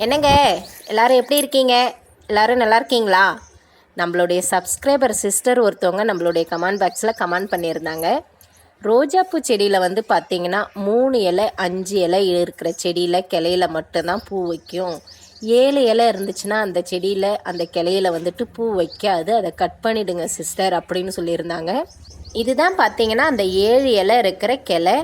என்னங்க, எல்லாரும் எப்படி இருக்கீங்க? எல்லாரும் நல்லா இருக்கீங்களா? நம்மளுடைய சப்ஸ்கிரைபர் சிஸ்டர் ஒருத்தவங்க நம்மளுடைய கமெண்ட் பாக்ஸில் கமெண்ட் பண்ணியிருந்தாங்க. ரோஜாப்பூ செடியில் வந்து பார்த்திங்கன்னா 3 இலை 5 இலை இருக்கிற செடியில் கிளையில் மட்டும்தான் பூ வைக்கும். 7 இலை இருந்துச்சுன்னா அந்த செடியில் அந்த கிளையில் வந்துட்டு பூ வைக்காது, அதை கட் பண்ணிவிடுங்க சிஸ்டர் அப்படின்னு சொல்லியிருந்தாங்க. இதுதான் பார்த்திங்கன்னா அந்த 7 இலை இருக்கிற கிளை.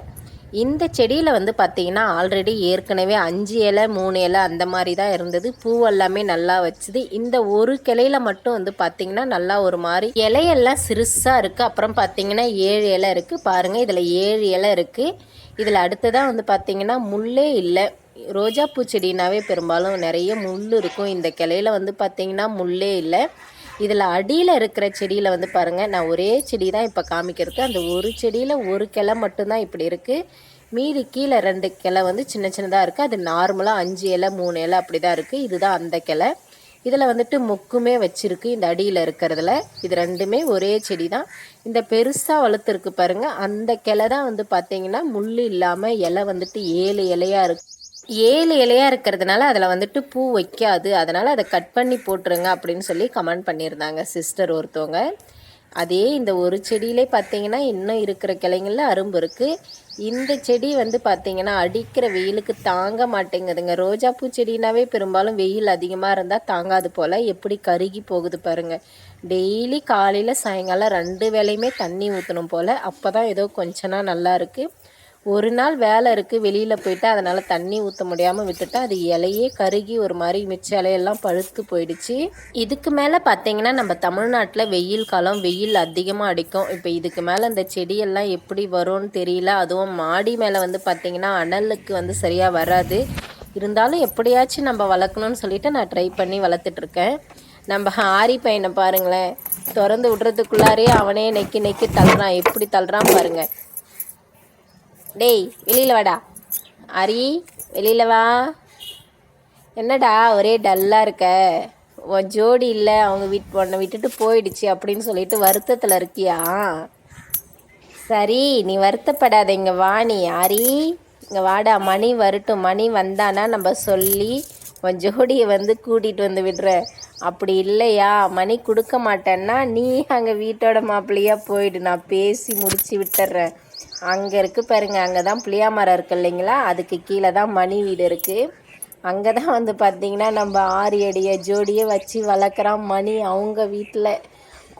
இந்த செடியில் வந்து பார்த்திங்கன்னா ஆல்ரெடி ஏற்கனவே 5 இலை 3 இலை அந்த மாதிரி தான் இருந்தது. பூவெல்லாமே நல்லா வச்சுது. இந்த ஒரு கிளையில் மட்டும் வந்து பார்த்திங்கன்னா நல்லா ஒரு மாதிரி இலையெல்லாம் சிறுசாக இருக்குது. அப்புறம் பார்த்திங்கன்னா 7 இலை இருக்குது பாருங்கள். இதில் 7 இலை இருக்குது. இதில் அடுத்ததாக வந்து பார்த்திங்கன்னா முள்ளே இல்லை. ரோஜா பூச்செடினாவே பெரும்பாலும் நிறைய முள் இருக்கும். இந்த கிளையில் வந்து பார்த்திங்கன்னா முள்ளே இல்லை. இதில் அடியில் இருக்கிற செடியில் வந்து பாருங்கள், நான் ஒரே செடி தான் இப்போ காமிக்கிறது. அந்த ஒரு செடியில் ஒரு கிளை மட்டும்தான் இப்படி இருக்குது. மீதி கீழே 2 கிளை வந்து சின்ன சின்னதாக இருக்குது. அது நார்மலாக 5 இலை 3 இலை அப்படி தான் இருக்குது. இதுதான் அந்த கிளை. இதில் வந்துட்டு மொக்குமே வச்சுருக்கு இந்த அடியில் இருக்கிறதுல. இது ரெண்டுமே ஒரே செடி தான். இந்த பெருசாக வளர்த்துருக்கு பாருங்கள், அந்த கிளை தான் வந்து பார்த்திங்கன்னா முள் இல்லாமல் இலை வந்துட்டு 7 இலையாக இருக்குது. 7 இலையாக இருக்கிறதுனால அதில் வந்துட்டு பூ வைக்காது. அதனால் அதை கட் பண்ணி போட்டுருங்க அப்படின்னு சொல்லி கமெண்ட் பண்ணியிருந்தாங்க சிஸ்டர் ஒருத்தவங்க. அதே இந்த ஒரு செடியிலே பார்த்தீங்கன்னா இன்னும் இருக்கிற கிளைங்களில் அரும்பு இருக்குது. இந்த செடி வந்து பார்த்திங்கன்னா அடிக்கிற வெயிலுக்கு தாங்க மாட்டேங்குதுங்க. ரோஜாப்பூ செடினாவே பெரும்பாலும் வெயில் அதிகமாக இருந்தால் தாங்காது போல். எப்படி கருகி போகுது பாருங்கள். டெய்லி காலையில் சாயங்காலம் 2 வேளையுமே தண்ணி ஊற்றணும் போல். அப்போ தான் ஏதோ கொஞ்ச நாள் நல்லா இருக்குது. ஒரு நாள் வேலை இருக்குது, வெளியில் போயிட்டு அதனால் தண்ணி ஊற்ற முடியாமல் விட்டுட்டேன். அது இலையே கருகி ஒரு மாதிரி மிச்ச இலையெல்லாம் பழுத்து போயிடுச்சு. இதுக்கு மேலே பார்த்திங்கன்னா நம்ம தமிழ்நாட்டில் வெயில் காலம், வெயில் அதிகமாக அடிக்கும். இப்போ இதுக்கு மேலே இந்த செடியெல்லாம் எப்படி வரும்னு தெரியல. அதுவும் மாடி மேலே வந்து பார்த்திங்கன்னா அனலுக்கு வந்து சரியாக வராது. இருந்தாலும் எப்படியாச்சும் நம்ம வளர்க்கணும்னு சொல்லிவிட்டு நான் ட்ரை பண்ணி வளர்த்துட்ருக்கேன். நம்ம ஆரி பையனை பாருங்களேன், திறந்து விடுறதுக்குள்ளாரே அவனே நெக்கி தள்ளுறான். எப்படி தள்ளுறான் பாருங்கள். டேய் வெளியில் வாடா, அரி வெளியில் வா. என்னடா ஒரே டல்லாக இருக்க? உன் ஜோடி இல்லை, அவங்க உன்னை விட்டுட்டு போயிடுச்சு அப்படின்னு சொல்லிட்டு வருத்தத்தில் இருக்கியா? சரி நீ வருத்தப்படாத, இங்கே வா. நீ அரி இங்கே வாடா. மணி வரட்டும், மணி வந்தானா நம்ம சொல்லி உன் ஜோடியை வந்து கூட்டிகிட்டு வந்து விடுற. அப்படி இல்லையா மணி கொடுக்க மாட்டேன்னா நீ அங்கே வீட்டோட மாப்பிள்ளையாக போயிடு, நான் பேசி முடித்து விட்டுறேன். அங்கே இருக்குது பாருங்க, அங்கே தான் புளியா மரம் இருக்குது இல்லைங்களா, அதுக்கு கீழே தான் மணி வீடு இருக்குது. அங்கே தான் வந்து பார்த்திங்கன்னா நம்ம 6 அடியை ஜோடியை வச்சு வளர்க்குறான் மணி. அவங்க வீட்டில்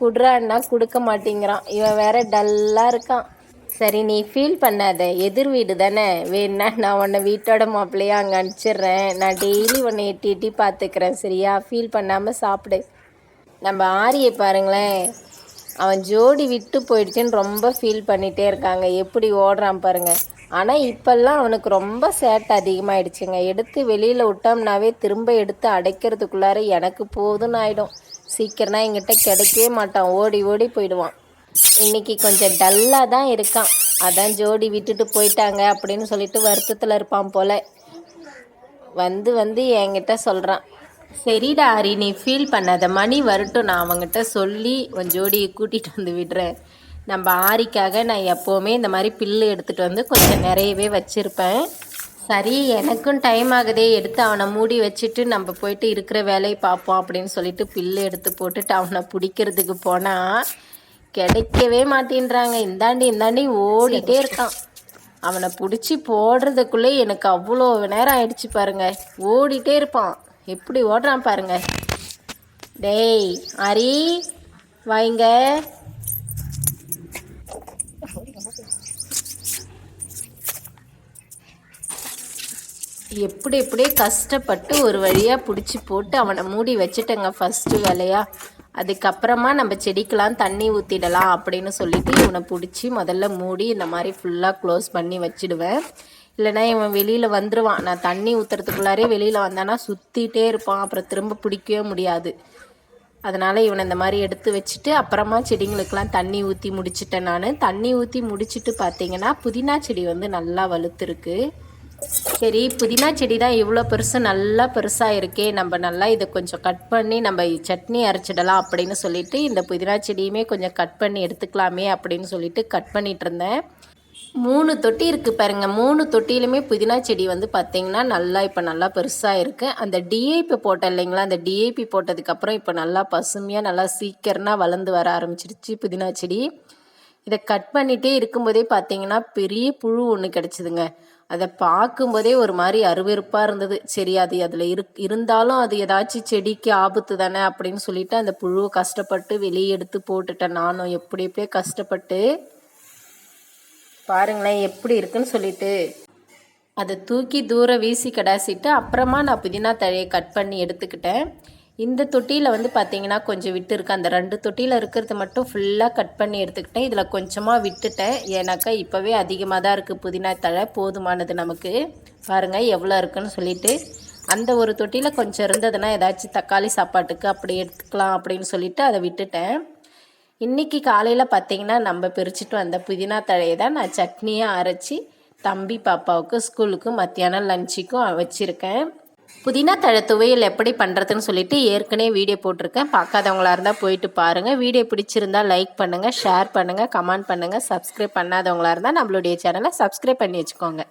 குடுறான்னா கொடுக்க மாட்டேங்கிறான். இவன் வேற டல்லாக இருக்கான். சரி நீ ஃபீல் பண்ணாத, எதிர் வீடு தானே, வேணா நான் உன்னை வீட்டோட மாப்பிள்ளையா அங்கே அனுப்பிச்சிட்றேன். நான் டெய்லி உன்னை எட்டி எட்டி பார்த்துக்கிறேன், சரியா? ஃபீல் பண்ணாமல் சாப்பிடு. நம்ம ஆரியை பாருங்களேன், அவன் ஜோடி விட்டு போயிடுச்சுன்னு ரொம்ப ஃபீல் பண்ணிகிட்டே இருக்காங்க. எப்படி ஓடுறான் பாருங்கள். ஆனால் இப்போல்லாம் அவனுக்கு ரொம்ப சேட்டை அதிகமாகிடுச்சுங்க. எடுத்து வெளியில் விட்டோம்னாவே திரும்ப எடுத்து அடைக்கிறதுக்குள்ளார எனக்கு போதும்னு ஆகிடும். சீக்கிரம்னா எங்கிட்ட கிடைக்கவே மாட்டான், ஓடி ஓடி போயிடுவான். இன்றைக்கி கொஞ்சம் டல்லாக தான் இருக்கான். அதான் ஜோடி விட்டுட்டு போயிட்டாங்க அப்படின்னு சொல்லிட்டு வருத்தத்தில் இருப்பான் போல். வந்து என்கிட்ட சொல்கிறான், சரிடா ஹரி நீ ஃபீல் பண்ணாத, மணி வரட்டும், நான் அவங்ககிட்ட சொல்லி உன் ஜோடியை கூட்டிகிட்டு வந்து விடுறேன். நம்ம ஆரிக்காக நான் எப்போவுமே இந்த மாதிரி பில்லு எடுத்துகிட்டு வந்து கொஞ்சம் நிறையவே வச்சுருப்பேன். சரி எனக்கும் டைம் ஆகுதே, எடுத்து அவனை மூடி வச்சுட்டு நம்ம போயிட்டு இருக்கிற வேலையை பார்ப்போம் அப்படின்னு சொல்லிட்டு பில்லு எடுத்து போட்டுட்டு அவனை பிடிக்கிறதுக்கு போனால் கிடைக்கவே மாட்டேன்றாங்க. இந்தாண்டி ஓடிட்டே இருக்கான். அவனை பிடிச்சி போடுறதுக்குள்ளே எனக்கு அவ்வளோ நேரம் ஆயிடுச்சு பாருங்க. ஓடிட்டே இருப்பான், எப்படி ஓடுறான் பாருங்க. டேய் அரி வாங்க. எப்படியே கஷ்டப்பட்டு ஒரு வழியாக பிடிச்சி போட்டு அவனை மூடி வச்சுட்டேங்க ஃபஸ்ட்டு வேலையாக. அதுக்கப்புறமா நம்ம செடிக்கெலாம் தண்ணி ஊற்றிடலாம் அப்படின்னு சொல்லிட்டு இவனை பிடிச்சி முதல்ல மூடி இந்த மாதிரி ஃபுல்லாக க்ளோஸ் பண்ணி வச்சுடுவேன். இல்லைனா இவன் வெளியில் வந்துடுவான். நான் தண்ணி ஊற்றுறதுக்குள்ளாரே வெளியில் வந்தானா சுற்றிகிட்டே இருப்பான், அப்புறம் திரும்ப பிடிக்கவே முடியாது. அதனால் இவனை இந்த மாதிரி எடுத்து வச்சுட்டு அப்புறமா செடிங்களுக்கெலாம் தண்ணி ஊற்றி முடிச்சிட்டேன். நான் தண்ணி ஊற்றி முடிச்சுட்டு பார்த்தீங்கன்னா புதினா செடி வந்து நல்லா வலுத்துருக்கு. சரி புதினா செடி தான் இவ்வளோ பெருசு, நல்லா பெருசாக இருக்கே, நம்ம நல்லா இதை கொஞ்சம் கட் பண்ணி நம்ம சட்னி அரைச்சிடலாம் அப்படின்னு சொல்லிட்டு இந்த புதினா செடியுமே கொஞ்சம் கட் பண்ணி எடுத்துக்கலாமே அப்படின்னு சொல்லிட்டு கட் பண்ணிகிட்டு இருந்தேன். 3 தொட்டி இருக்குது பாருங்க. 3 தொட்டியிலுமே புதினா செடி வந்து பார்த்திங்கன்னா நல்லா பெருசாக இருக்குது. அந்த டிஏபி போட்டேன் இல்லைங்களா, அந்த டிஏபி போட்டதுக்கப்புறம் இப்போ நல்லா பசுமையாக நல்லா சீக்கிரமாக வளர்ந்து வர ஆரம்பிச்சிருச்சு புதினா செடி. இதை கட் பண்ணிகிட்டே இருக்கும்போதே பார்த்திங்கன்னா பெரிய புழு ஒன்று கிடச்சிதுங்க. அதை பார்க்கும்போதே ஒரு மாதிரி அருவருப்பாக இருந்தது. சரி, அது அதில் இருந்தாலும் அது ஏதாச்சும் செடிக்கு ஆபத்து தானே அப்படின்னு சொல்லிட்டு அந்த புழுவை கஷ்டப்பட்டு வெளியே எடுத்து போட்டுட்டேன். நானும் எப்படியே கஷ்டப்பட்டு பாருங்களேன் எப்படி இருக்குன்னு சொல்லிட்டு அதை தூக்கி தூரம் வீசி கடாசிட்டு அப்புறமா நான் புதினா தழையை கட் பண்ணி எடுத்துக்கிட்டேன். இந்த தொட்டியில் வந்து பார்த்திங்கன்னா கொஞ்சம் விட்டு இருக்கு. அந்த 2 தொட்டியில் இருக்கிறது மட்டும் ஃபுல்லாக கட் பண்ணி எடுத்துக்கிட்டேன். இதில் கொஞ்சமாக விட்டுட்டேன். ஏன்னாக்கா இப்போவே அதிகமாக தான் இருக்குது புதினா தழை, போதுமானது நமக்கு. பாருங்கள் எவ்வளோ இருக்குன்னு சொல்லிட்டு அந்த ஒரு தொட்டியில் கொஞ்சம் இருந்ததுன்னா ஏதாச்சும் தக்காளி சாப்பாட்டுக்கு அப்படி எடுத்துக்கலாம் அப்படின்னு சொல்லிட்டு அதை விட்டுட்டேன். இன்றைக்கி காலையில் பார்த்திங்கன்னா நம்ம பிரிச்சுட்டு வந்த புதினா தழையை தான் நான் சட்னியாக அரைச்சி தம்பி பாப்பாவுக்கு ஸ்கூலுக்கு மத்தியானம் லஞ்சுக்கும் வச்சுருக்கேன். புதினா தழை துவையல் எப்படி பண்ணுறதுன்னு சொல்லிட்டு ஏற்கனவே வீடியோ போட்டிருக்கேன். பார்க்காதவங்களா இருந்தால் போயிட்டு பாருங்கள். வீடியோ பிடிச்சிருந்தால் லைக் பண்ணுங்கள், ஷேர் பண்ணுங்கள், கமெண்ட் பண்ணுங்கள். சப்ஸ்கிரைப் பண்ணாதவங்களா இருந்தால் நம்மளுடைய சேனலை சப்ஸ்கிரைப் பண்ணி வச்சுக்கோங்க.